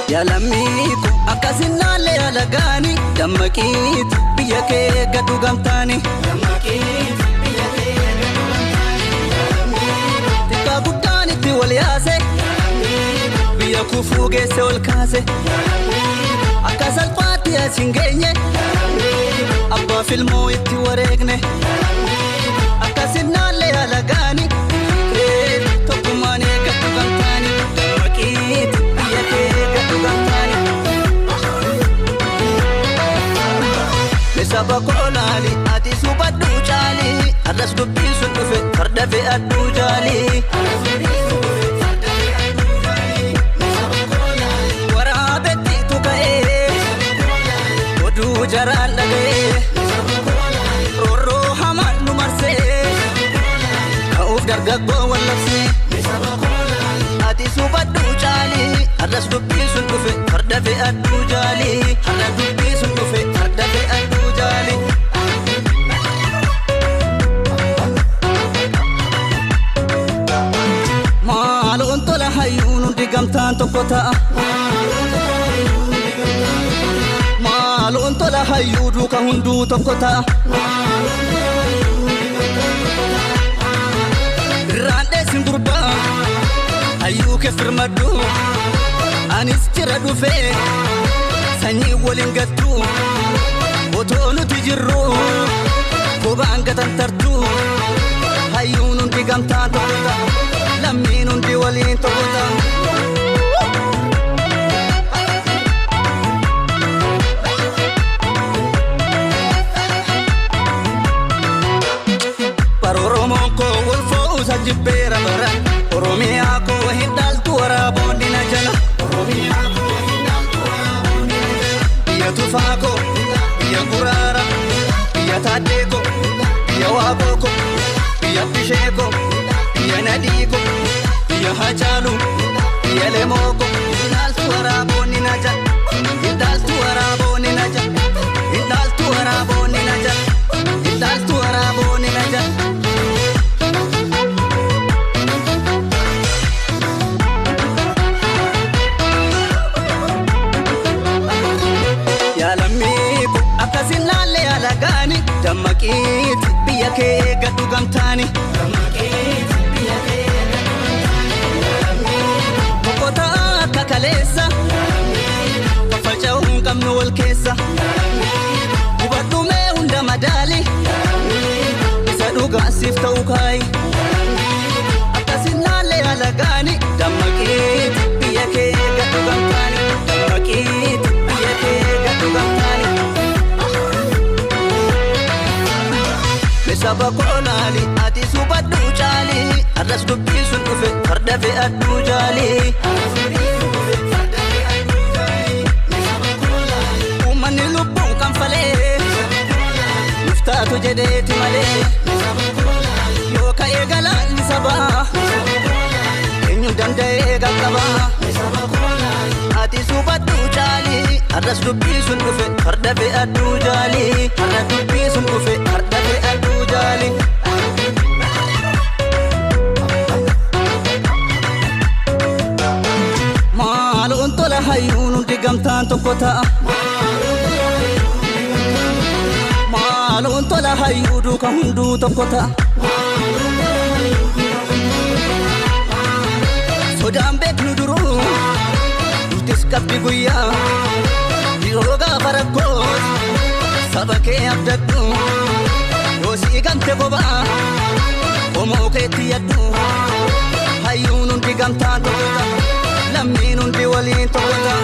يا لميكو أكاسنا لي ألغاني دمكيت بيكي قدو غمتاني دمكيت بيكي قدو غمتاني تكا قداني تولياسي بيكو فوقي سولكاسي أكاس الفاتحة سنجيني أبا في المويت وريقني أكاسنا لي ألغاني تقماني قدو غمتاني دمكيت بيكي قدو غمتاني Sabakolali ati subadu jali adas dubi sundufe fardafe adu jali warabeti tukae odu jaran lage roro haman numarse auf dargago walafsi ati subadu jali adas dubi sundufe fardafe adu jali adas dubi sundufe fardafe adu jali malu untola hayunu digamtan tokota malu untola hayudu ka hundu tokota rande singurba ayu ke firmadu anis tiradu fe sanyi wolingatu Otonu tijirru Kubanga tantartu Hayunun digamta tokota Laminun diwalin tokota Paroromonko wolfo usajibera bara Oromiyako hindal tuwara bondina jala Oromiyako hindal tuwara bondina jala Iya tufako Iya kurara, iya tadeko, iya waboko, iya pisheko, iya nadiko, iya hajalu, iya lemoko. Indal tuarabo ninaja, indal tuarabo ninaja, indal tuarabo ninaja, indal tuarabo ninaja. Ya lamiku akasina le alagani damakit biyake gadu gamtani damakit biyake gadu gamtani mokota kakalesa kafalcha ungamno walkesa ubadume unda madali isaduga sifta ukai akasina le alagani damakit biyake gadu gamtani damakit biyake gadu gamtani Sabakolali ati subadu jali adas dubi sundufe fardafe adu jali umani lubu kamfale muftatu jedeti male yoka egala lisaba enyu dande egakaba ati subadu jali adas dubi sundufe fardafe adu jali adas dubi sundufe fardafe adu jali malu untola hayunu digamtan tokota malu untola hayudu ka hundu tokota sodam bek nuduru utis kabdi guya diroga farako sabake abdadu yosi gante boba omo keti yadu hayunun digamta tokota laminun diwalin tokota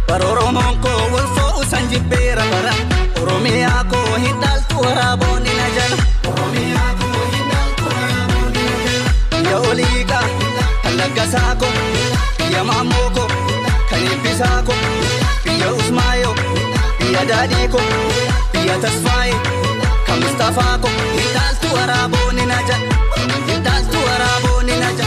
Paroromonko wolfo usanjibera bara Oromiyako hindal tuwara bonina jala Oromiyako hindal tuwara bonina jala Ya olika maamoko kan eebbisaako biyya usmaayo biyya daadhiiko biyya tasfaaye kan mustafaako hidaaltu waraaboo ni naja hidaaltu waraaboo ni naja.